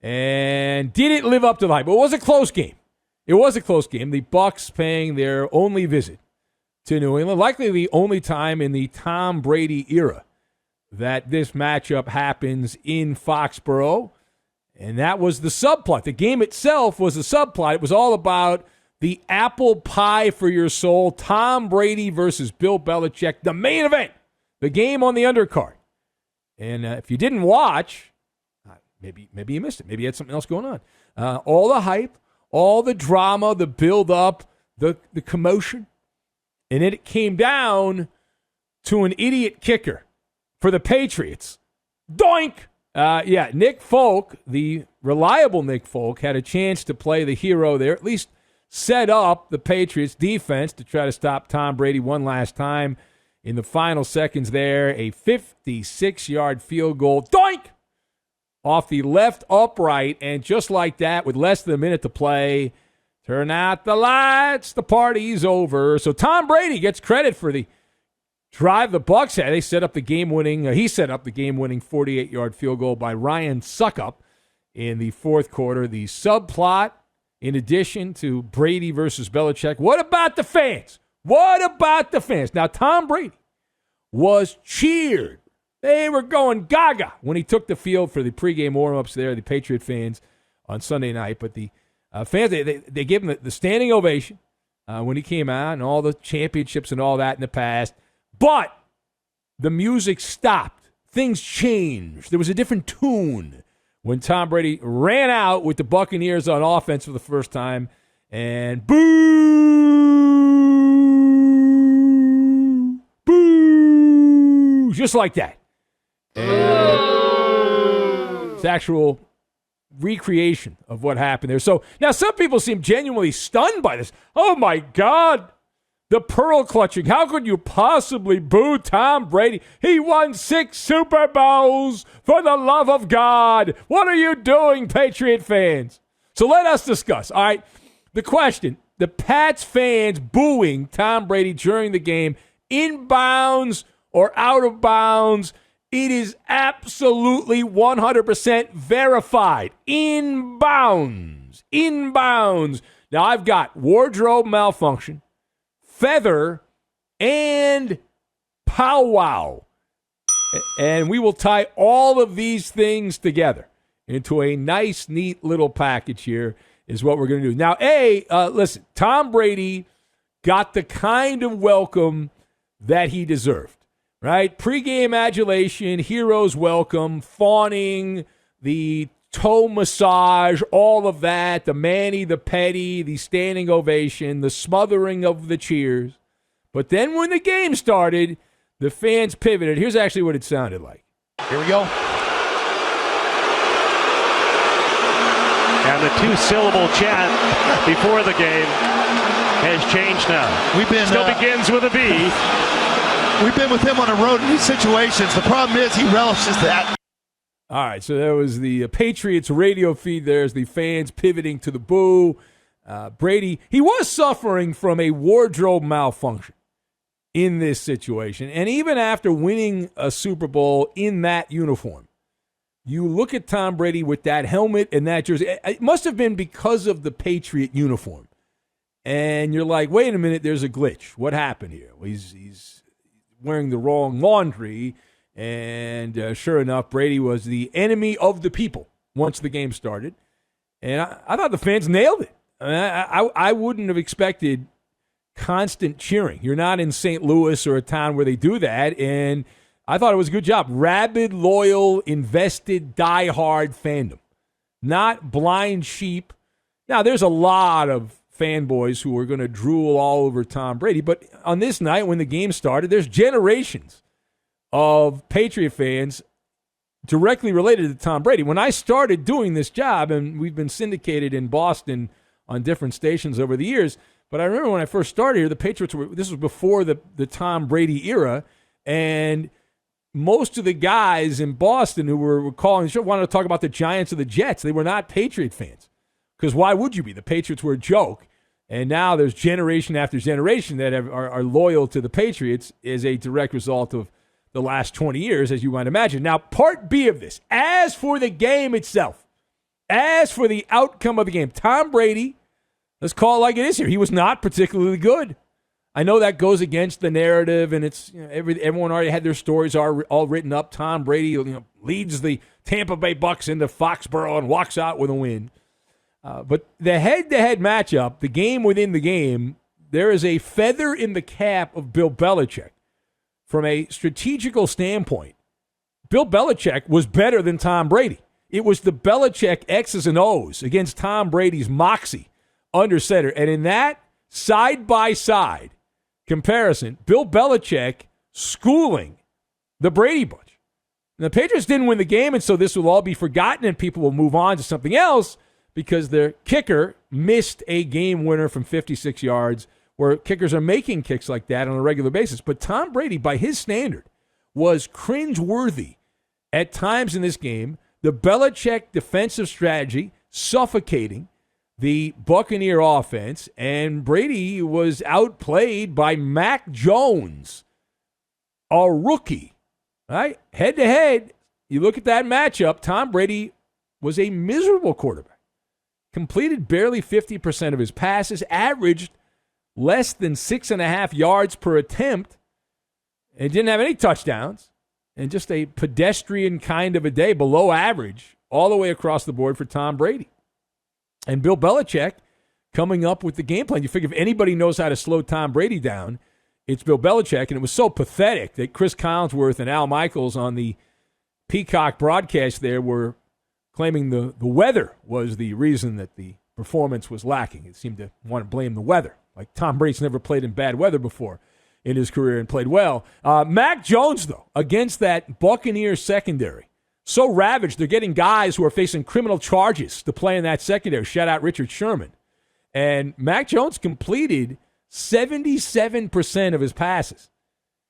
and didn't live up to the hype. It was a close game. It was a close game. The Bucs paying their only visit to New England, likely the only time in the Tom Brady era that this matchup happens in Foxboro. And that was the subplot. The game itself was a subplot. It was all about the apple pie for your soul, Tom Brady versus Bill Belichick, the main event, the game on the undercard. And if you didn't watch, maybe you missed it. Maybe you had something else going on. All the hype, all the drama, the build-up, the commotion. And then it came down to an idiot kicker for the Patriots. Doink! Nick Folk, the reliable Nick Folk, had a chance to play the hero there, at least set up the Patriots defense to try to stop Tom Brady one last time in the final seconds there. A 56-yard field goal, doink, off the left upright, and just like that, with less than a minute to play, turn out the lights, the party's over. So Tom Brady gets credit for the drive the Bucs had. He set up the game-winning 48-yard field goal by Ryan Suckup in the fourth quarter. The subplot, in addition to Brady versus Belichick. What about the fans? Now, Tom Brady was cheered. They were going gaga when he took the field for the pregame warm-ups there, the Patriot fans, on Sunday night. But the fans, they gave him the standing ovation when he came out, and all the championships and all that in the past. But the music stopped. Things changed. There was a different tune when Tom Brady ran out with the Buccaneers on offense for the first time. And boo! Boo! Just like that. And it's actual recreation of what happened there. So now some people seem genuinely stunned by this. Oh, my God. The pearl clutching. How could you possibly boo Tom Brady? He won 6 Super Bowls, for the love of God. What are you doing, Patriot fans? So let us discuss. All right, the question, the Pats fans booing Tom Brady during the game, in bounds or out of bounds, it is absolutely 100% verified. In bounds. Now, I've got wardrobe malfunction, feather, and powwow. And we will tie all of these things together into a nice, neat little package here is what we're going to do. Now, listen, Tom Brady got the kind of welcome that he deserved, right? Pre-game adulation, heroes welcome, fawning, the toe massage, all of that, the Manny, the Petty, the standing ovation, the smothering of the cheers. But then when the game started, the fans pivoted. Here's actually what it sounded like. Here we go. And the 2-syllable chant before the game has changed now. Still begins with a B. We've been with him on the road in these situations. The problem is he relishes that. All right, so there was the Patriots radio feed. There's the fans pivoting to the boo. Brady, he was suffering from a wardrobe malfunction in this situation. And even after winning a Super Bowl in that uniform, you look at Tom Brady with that helmet and that jersey. It must have been because of the Patriot uniform. And you're like, wait a minute, there's a glitch. What happened here? Well, he's wearing the wrong laundry. And sure enough, Brady was the enemy of the people once the game started. And I thought the fans nailed it. I mean, I wouldn't have expected constant cheering. You're not in St. Louis or a town where they do that. And I thought it was a good job. Rabid, loyal, invested, diehard fandom. Not blind sheep. Now, there's a lot of fanboys who are going to drool all over Tom Brady. But on this night, when the game started, there's generations of Patriot fans directly related to Tom Brady. When I started doing this job, and we've been syndicated in Boston on different stations over the years, but I remember when I first started here, the Patriots this was before the Tom Brady era, and most of the guys in Boston who were calling the show wanted to talk about the Giants or the Jets. They were not Patriot fans, because why would you be? The Patriots were a joke. And now there's generation after generation that are loyal to the Patriots as a direct result of the last 20 years, as you might imagine. Now, part B of this, as for the game itself, As for the outcome of the game, Tom Brady, let's call it like it is here, he was not particularly good. I know that goes against the narrative, and it's everyone already had their stories all written up. Tom Brady leads the Tampa Bay Bucks into Foxboro and walks out with a win. But the head-to-head matchup, the game within the game, there is a feather in the cap of Bill Belichick. From a strategical standpoint, Bill Belichick was better than Tom Brady. It was the Belichick X's and O's against Tom Brady's moxie under center. And in that side-by-side comparison, Bill Belichick schooling the Brady bunch. And the Patriots didn't win the game, and so this will all be forgotten, and people will move on to something else because their kicker missed a game winner from 56 yards, where kickers are making kicks like that on a regular basis. But Tom Brady, by his standard, was cringeworthy at times in this game. The Belichick defensive strategy suffocating the Buccaneer offense, and Brady was outplayed by Mac Jones, a rookie. Right? Head-to-head, you look at that matchup, Tom Brady was a miserable quarterback. Completed barely 50% of his passes, averaged less than 6.5 yards per attempt, and didn't have any touchdowns, and just a pedestrian kind of a day, below average, all the way across the board for Tom Brady. And Bill Belichick coming up with the game plan. You figure if anybody knows how to slow Tom Brady down, it's Bill Belichick. And it was so pathetic that Chris Collinsworth and Al Michaels on the Peacock broadcast there were claiming the weather was the reason that the performance was lacking. It seemed to want to blame the weather. Like Tom Brady's never played in bad weather before in his career and played well. Mac Jones, though, against that Buccaneers secondary, so ravaged, they're getting guys who are facing criminal charges to play in that secondary. Shout out Richard Sherman. And Mac Jones completed 77% of his passes.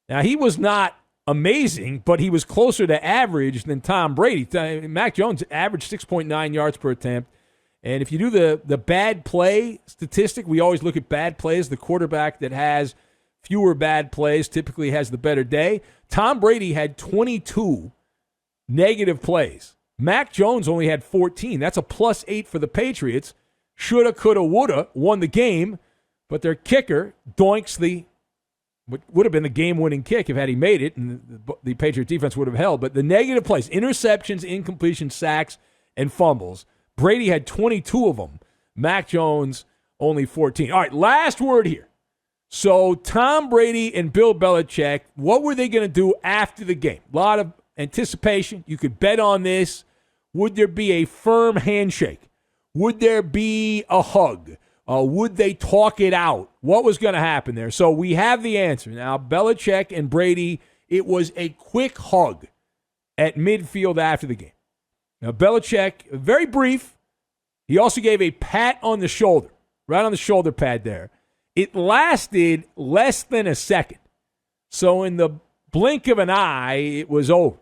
Now, he was not amazing, but he was closer to average than Tom Brady. Mac Jones averaged 6.9 yards per attempt. And if you do the bad play statistic, we always look at bad plays. The quarterback that has fewer bad plays typically has the better day. Tom Brady had 22 negative plays. Mac Jones only had 14. That's a +8 for the Patriots. Shoulda, coulda, woulda, won the game, but their kicker doinks what would have been the game-winning kick if had he made it, and the Patriot defense would have held. But the negative plays, interceptions, incompletions, sacks, and fumbles, Brady had 22 of them. Mac Jones only 14. All right, last word here. So Tom Brady and Bill Belichick, what were they going to do after the game? A lot of anticipation. You could bet on this. Would there be a firm handshake? Would there be a hug? Would they talk it out? What was going to happen there? So we have the answer. Now, Belichick and Brady, it was a quick hug at midfield after the game. Now, Belichick, very brief. He also gave a pat on the shoulder, right on the shoulder pad there. It lasted less than a second. So in the blink of an eye, it was over.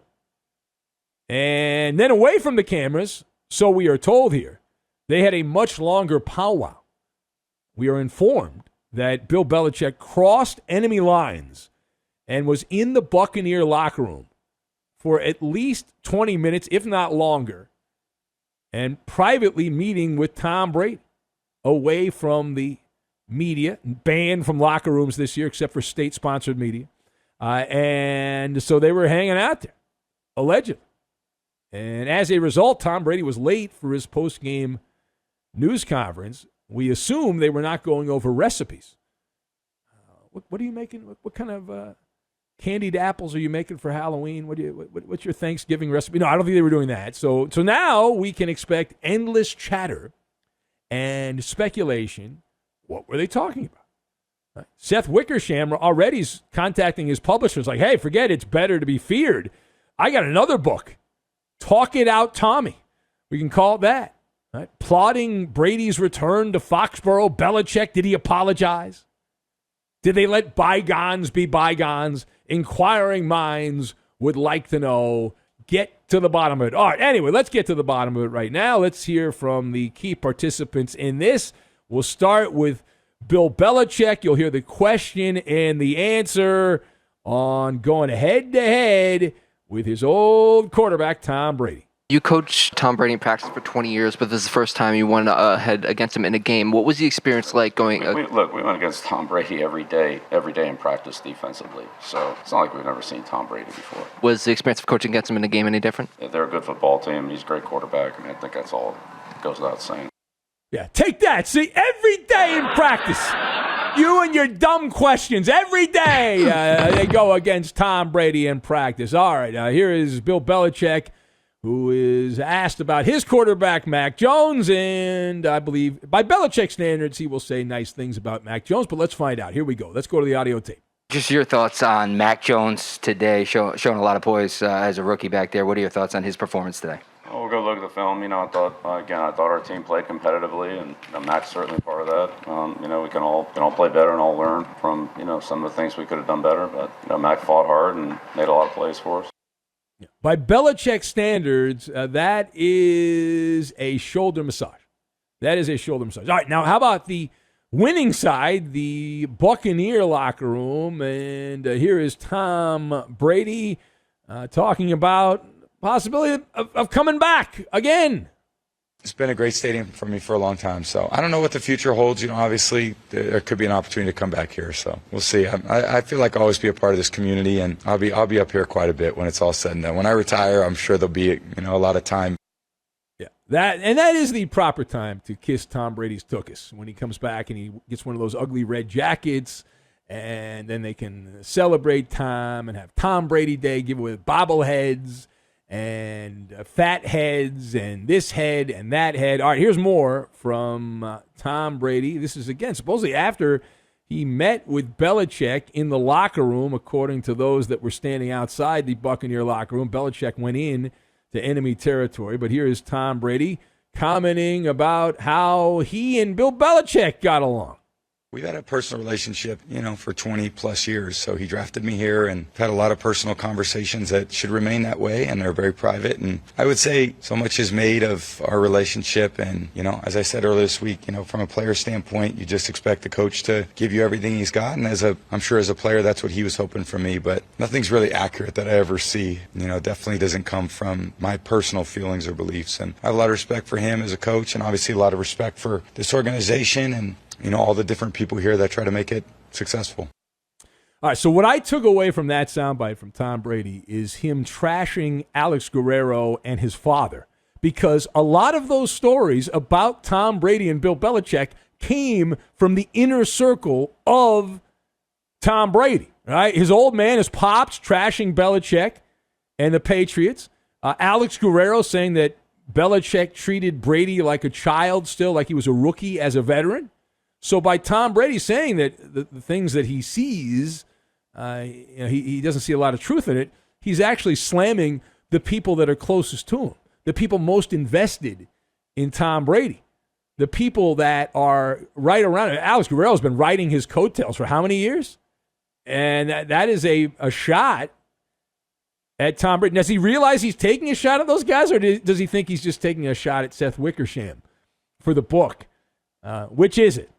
And then away from the cameras, so we are told here, they had a much longer powwow. We are informed that Bill Belichick crossed enemy lines and was in the Buccaneer locker room for at least 20 minutes, if not longer, and privately meeting with Tom Brady away from the media, banned from locker rooms this year except for state-sponsored media. And so they were hanging out there, allegedly. And as a result, Tom Brady was late for his post-game news conference. We assume they were not going over recipes. What are you making? What kind of candied apples are you making for Halloween? What's your Thanksgiving recipe? No, I don't think they were doing that. So now we can expect endless chatter and speculation. What were they talking about? Right. Seth Wickersham already is contacting his publishers like, hey, forget it, it's better to be feared. I got another book. Talk It Out, Tommy. We can call it that. Right? Plotting Brady's return to Foxboro. Belichick, did he apologize? Did they let bygones be bygones? Inquiring minds would like to know. Get to the bottom of it. All right, anyway, let's get to the bottom of it right now. Let's hear from the key participants in this. We'll start with Bill Belichick. You'll hear the question and the answer on going head-to-head with his old quarterback, Tom Brady. You coached Tom Brady in practice for 20 years, but this is the first time you went ahead against him in a game. What was the experience like going? We went against Tom Brady every day in practice defensively. So it's not like we've never seen Tom Brady before. Was the experience of coaching against him in a game any different? Yeah, they're a good football team. He's a great quarterback. I think that's all goes without saying. Yeah, take that. See, every day in practice, you and your dumb questions. Every day they go against Tom Brady in practice. All right, here is Bill Belichick, who is asked about his quarterback, Mac Jones, and I believe by Belichick standards, he will say nice things about Mac Jones, but let's find out. Here we go. Let's go to the audio tape. Just your thoughts on Mac Jones today, showing a lot of poise as a rookie back there. What are your thoughts on his performance today? We'll go look at the film. I thought our team played competitively, and Mac's certainly part of that. We can all play better and all learn from some of the things we could have done better. But Mac fought hard and made a lot of plays for us. By Belichick standards, that is a shoulder massage. That is a shoulder massage. All right, now how about the winning side, the Buccaneer locker room? And here is Tom Brady talking about possibility of coming back again. It's been a great stadium for me for a long time, so I don't know what the future holds. Obviously there could be an opportunity to come back here, so we'll see. I feel like I'll always be a part of this community, and I'll be up here quite a bit when it's all said and done. When I retire, I'm sure there'll be a lot of time. Yeah, that is the proper time to kiss Tom Brady's tuchus when he comes back and he gets one of those ugly red jackets, and then they can celebrate Tom and have Tom Brady Day, give away bobbleheads and fat heads and this head and that head. All right, here's more from Tom Brady. This is, again, supposedly after he met with Belichick in the locker room, according to those that were standing outside the Buccaneer locker room. Belichick went in to enemy territory, but here is Tom Brady commenting about how he and Bill Belichick got along. We've had a personal relationship, for 20 plus years. So he drafted me here and had a lot of personal conversations that should remain that way. And they're very private. And I would say so much is made of our relationship. And, as I said earlier this week, from a player standpoint, you just expect the coach to give you everything he's got. And I'm sure as a player, that's what he was hoping for me. But nothing's really accurate that I ever see. Definitely doesn't come from my personal feelings or beliefs. And I have a lot of respect for him as a coach, and obviously a lot of respect for this organization and all the different people here that try to make it successful. All right, so what I took away from that soundbite from Tom Brady is him trashing Alex Guerrero and his father, because a lot of those stories about Tom Brady and Bill Belichick came from the inner circle of Tom Brady. Right? His old man, his pops, trashing Belichick and the Patriots. Alex Guerrero saying that Belichick treated Brady like a child still, like he was a rookie as a veteran. So by Tom Brady saying that the things that he sees, he doesn't see a lot of truth in it, he's actually slamming the people that are closest to him, the people most invested in Tom Brady, the people that are right around him. Alex Guerrero's been riding his coattails for how many years? And that is a shot at Tom Brady. Does he realize he's taking a shot at those guys, or does he think he's just taking a shot at Seth Wickersham for the book? Which is it?